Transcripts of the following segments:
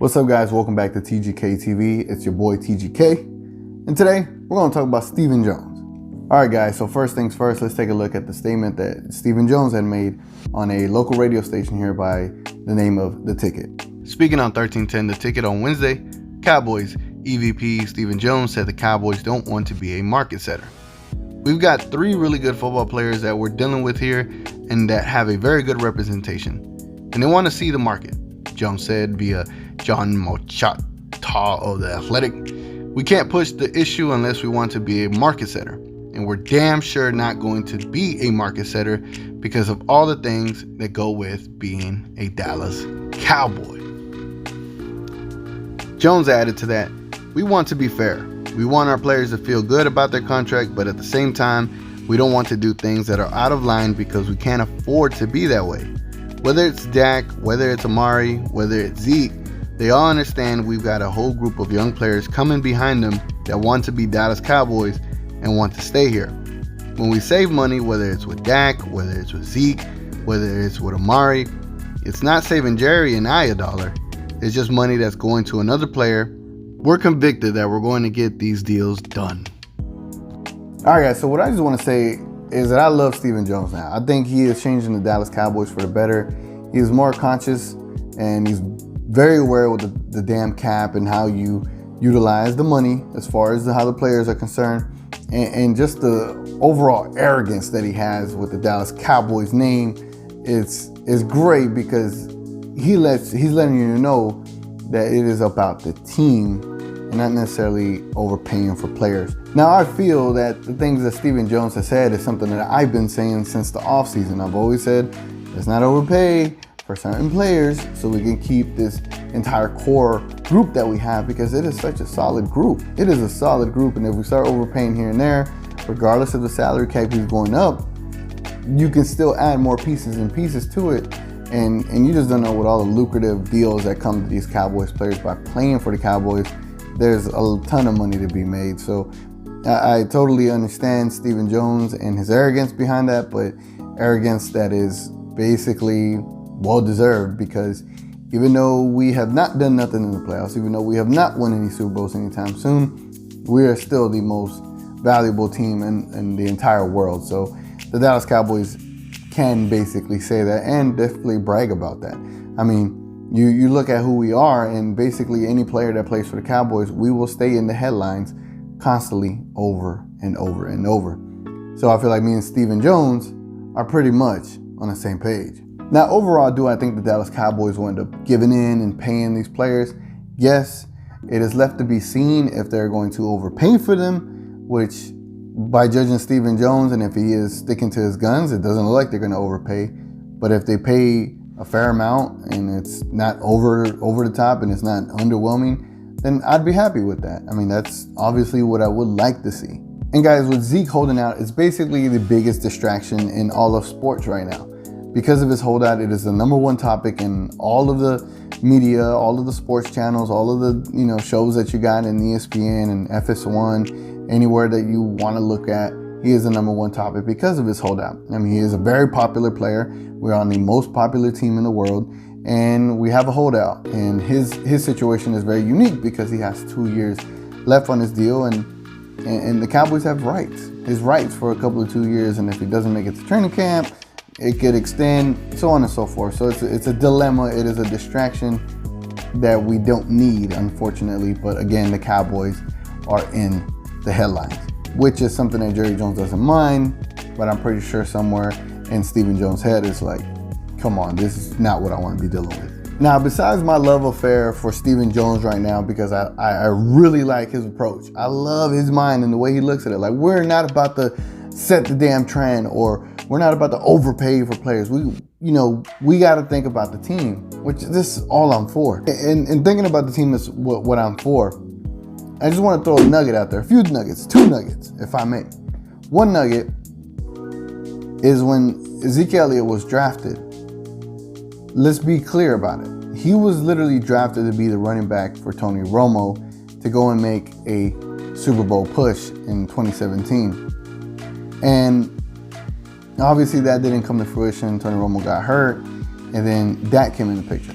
What's up, guys? Welcome back to TGK TV. It's your boy TGK, and today we're going to talk about Stephen Jones. All right, guys, so first things first, let's take a look at the statement that Stephen Jones had made on a local radio station here by the name of The Ticket. Speaking on 1310 The Ticket on Wednesday, Cowboys EVP Stephen Jones said the Cowboys don't want to be a market setter. We've got three really good football players that we're dealing with here and that have a very good representation, and they want to see the market, Jones said via John Mochata of The Athletic. We can't push the issue unless we want to be a market setter, and we're damn sure not going to be a market setter because of all the things that go with being a Dallas Cowboy. Jones added to that, we want to be fair. We want our players to feel good about their contract, but at the same time, we don't want to do things that are out of line because we can't afford to be that way. Whether it's Dak, whether it's Amari, whether it's Zeke, they all understand we've got a whole group of young players coming behind them that want to be Dallas Cowboys and want to stay here. When we save money, whether it's with Dak, whether it's with Zeke, whether it's with Amari, it's not saving Jerry and I a dollar. It's just money that's going to another player. We're convicted that we're going to get these deals done. All right, guys, so what I just want to say is that I love Stephen Jones now. I think he is changing the Dallas Cowboys for the better. He's more conscious and he's very aware with the damn cap and how you utilize the money as far as how the players are concerned, and just the overall arrogance that he has with the Dallas Cowboys name is great because he's letting you know that it is about the team and not necessarily overpaying for players. Now, I feel that the things that Stephen Jones has said is something that I've been saying since the offseason. I've always said, let's not overpay for certain players so we can keep this entire core group that we have, because it is such a solid group. It is a solid group, and if we start overpaying here and there, regardless of the salary cap keeps going up, you can still add more pieces and pieces to it. And you just don't know what all the lucrative deals that come to these Cowboys players by playing for the Cowboys. There's a ton of money to be made. So I totally understand Stephen Jones and his arrogance behind that, but arrogance that is basically well-deserved, because even though we have not done nothing in the playoffs, even though we have not won any Super Bowls anytime soon, we are still the most valuable team in the entire world. So the Dallas Cowboys can basically say that and definitely brag about that. I mean, you look at who we are, and basically any player that plays for the Cowboys, we will stay in the headlines constantly over and over and over. So I feel like me and Stephen Jones are pretty much on the same page. Now, overall, do I think the Dallas Cowboys will end up giving in and paying these players? Yes. It is left to be seen if they're going to overpay for them, which by judging Stephen Jones, and if he is sticking to his guns, it doesn't look like they're going to overpay. But if they pay a fair amount and it's not over the top and it's not underwhelming, then I'd be happy with that. I mean, that's obviously what I would like to see. And guys, with Zeke holding out, it's basically the biggest distraction in all of sports right now. Because of his holdout, it is the number one topic in all of the media, all of the sports channels, all of the shows that you got in ESPN and FS1, anywhere that you want to look at. He is the number one topic because of his holdout. I mean, he is a very popular player. We're on the most popular team in the world, and we have a holdout. And his situation is very unique because he has 2 years left on his deal, and the Cowboys have his rights for a couple of 2 years. And if he doesn't make it to training camp, it could extend, so on and so forth. So it's a dilemma. It is a distraction that we don't need, unfortunately. But again, the Cowboys are in the headlines, which is something that Jerry Jones doesn't mind. But I'm pretty sure somewhere in Stephen Jones' head is like, come on, this is not what I want to be dealing with. Now, besides my love affair for Stephen Jones right now, because I really like his approach. I love his mind and the way he looks at it. Like, we're not about to set the damn trend, or we're not about to overpay for players. We got to think about the team, which this is all I'm for. And thinking about the team is what I'm for. I just want to throw a nugget out there, a few nuggets, 2 nuggets, if I may. One nugget is when Ezekiel Elliott was drafted. Let's be clear about it. He was literally drafted to be the running back for Tony Romo to go and make a Super Bowl push in 2017. And obviously that didn't come to fruition. Tony Romo got hurt, and then Dak came in the picture.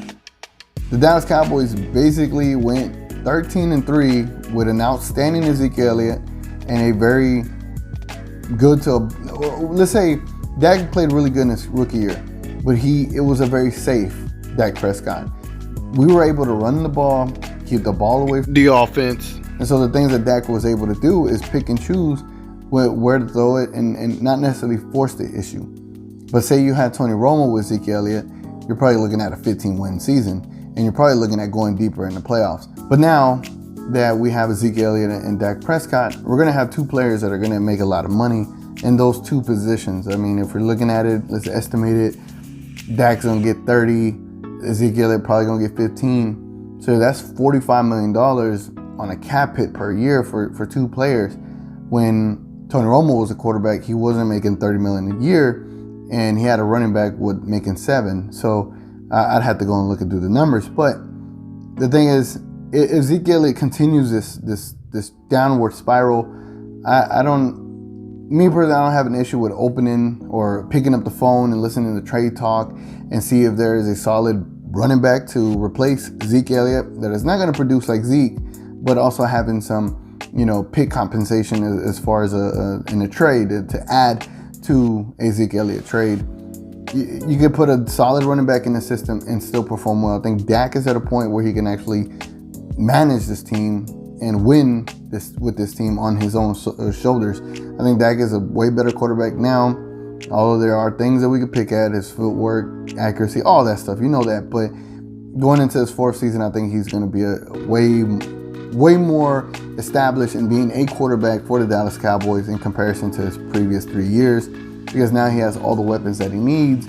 The Dallas Cowboys basically went 13-3 with an outstanding Ezekiel Elliott and a very good to, let's say, Dak played really good in his rookie year, but it was a very safe Dak Prescott. We were able to run the ball, keep the ball away from the offense. And so the things that Dak was able to do is pick and choose where to throw it and not necessarily force the issue. But say you had Tony Romo with Ezekiel Elliott, you're probably looking at a 15-win season, and you're probably looking at going deeper in the playoffs. But now that we have Ezekiel Elliott and Dak Prescott, we're going to have two players that are going to make a lot of money in those two positions. I mean, if we're looking at it, let's estimate it. Dak's going to get 30. Ezekiel Elliott probably going to get 15. So that's $45 million on a cap hit per year for two players. When Tony Romo was a quarterback, he wasn't making $30 million a year, and he had a running back with making $7. So I'd have to go and look and do the numbers. But the thing is, if Ezekiel Elliott continues this downward spiral, me personally, I don't have an issue with opening or picking up the phone and listening to trade talk and see if there is a solid running back to replace Zeke Elliott that is not going to produce like Zeke, but also having some, pick compensation as far as in a trade to add to a Zeke Elliott trade. You could put a solid running back in the system and still perform well. I think Dak is at a point where he can actually manage this team and win with this team on his own shoulders. I think Dak is a way better quarterback now, although there are things that we could pick at, his footwork, accuracy, all that stuff. You know that. But going into his fourth season, I think he's going to be a way more established in being a quarterback for the Dallas Cowboys in comparison to his previous 3 years, because now he has all the weapons that he needs.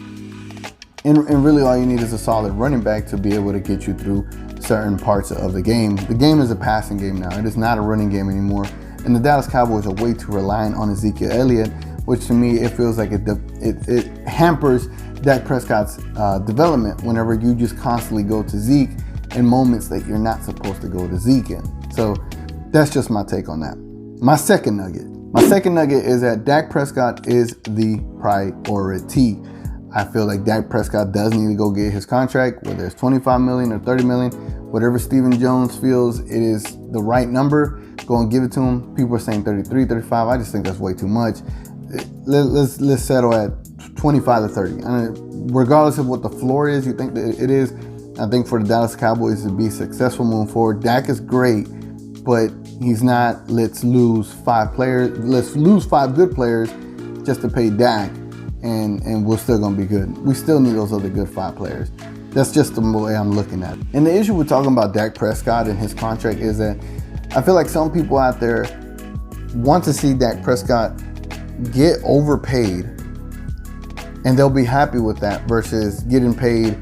And really all you need is a solid running back to be able to get you through certain parts of the game. The game is a passing game now. It is not a running game anymore. And the Dallas Cowboys are way too reliant on Ezekiel Elliott, which to me, it feels like it hampers Dak Prescott's development whenever you just constantly go to Zeke in moments that you're not supposed to go to Zeke in. So that's just my take on that. My second nugget is that Dak Prescott is the priority. I feel like Dak Prescott does need to go get his contract, whether it's $25 million or $30 million, whatever Stephen Jones feels it is the right number, go and give it to him. People are saying 33, 35. I just think that's way too much. Let's settle at 25 to 30. I mean, regardless of what the floor is, you think that it is, I think for the Dallas Cowboys to be successful moving forward, Dak is great, but he's not, let's lose 5 good players just to pay Dak. And we're still going to be good. We still need those other good 5 players. That's just the way I'm looking at it. And the issue with talking about Dak Prescott and his contract is that I feel like some people out there want to see Dak Prescott get overpaid, and they'll be happy with that versus getting paid,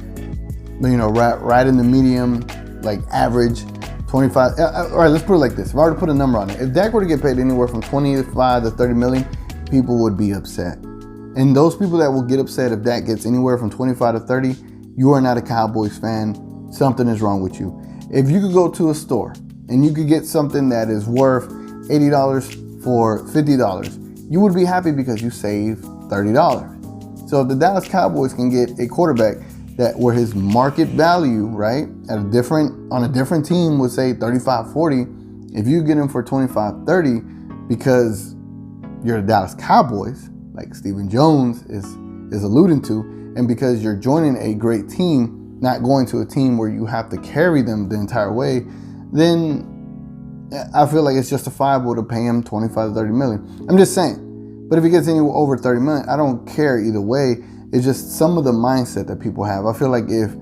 right in the medium, like average 25. All right, let's put it like this. If I were to put a number on it, if Dak were to get paid anywhere from 25 to 30 million, people would be upset. And those people that will get upset if Dak gets anywhere from 25 to 30, you are not a Cowboys fan. Something is wrong with you. If you could go to a store and you could get something that is worth $80 for $50, you would be happy because you saved $30. So if the Dallas Cowboys can get a quarterback where his market value, right, on a different team would say 35, 40, if you get him for 25, 30 because you're the Dallas Cowboys, like Stephen Jones is alluding to, and because you're joining a great team, not going to a team where you have to carry them the entire way, then I feel like it's justifiable to pay him 25 to 30 million. I'm just saying. But if he gets anywhere over 30 million, I don't care either way. It's just some of the mindset that people have. I feel like if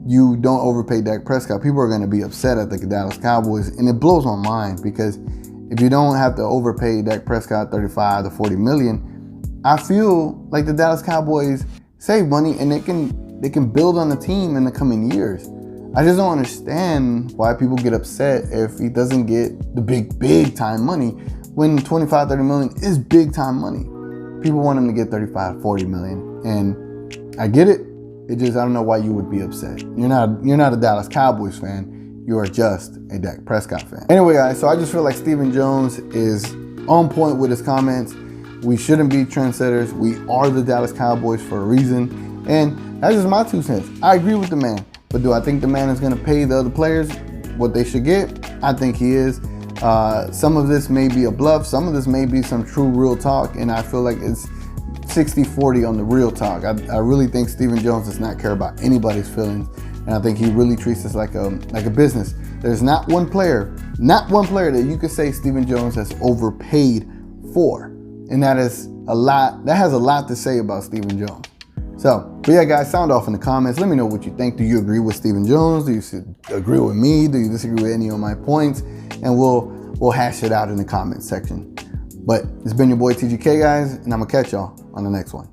you don't overpay Dak Prescott, people are going to be upset at the Dallas Cowboys, and it blows my mind because if you don't have to overpay Dak Prescott 35 to 40 million, I feel like the Dallas Cowboys save money and they can build on the team in the coming years. I just don't understand why people get upset if he doesn't get the big time money when 25, 30 million is big time money. People want him to get 35, 40 million. And I get it. It just, I don't know why you would be upset. You're not a Dallas Cowboys fan. You are just a Dak Prescott fan. Anyway, guys, so I just feel like Stephen Jones is on point with his comments. We shouldn't be trendsetters. We are the Dallas Cowboys for a reason. And that's just my 2 cents. I agree with the man. But do I think the man is going to pay the other players what they should get? I think he is. Some of this may be a bluff. Some of this may be some true real talk. And I feel like it's 60-40 on the real talk. I really think Stephen Jones does not care about anybody's feelings. And I think he really treats this like a business. There's not one player that you could say Stephen Jones has overpaid for. And that is a lot. That has a lot to say about Stephen Jones. But yeah, guys, sound off in the comments. Let me know what you think. Do you agree with Stephen Jones? Do you agree with me? Do you disagree with any of my points? And we'll hash it out in the comments section. But it's been your boy TGK, guys, and I'm gonna catch y'all on the next one.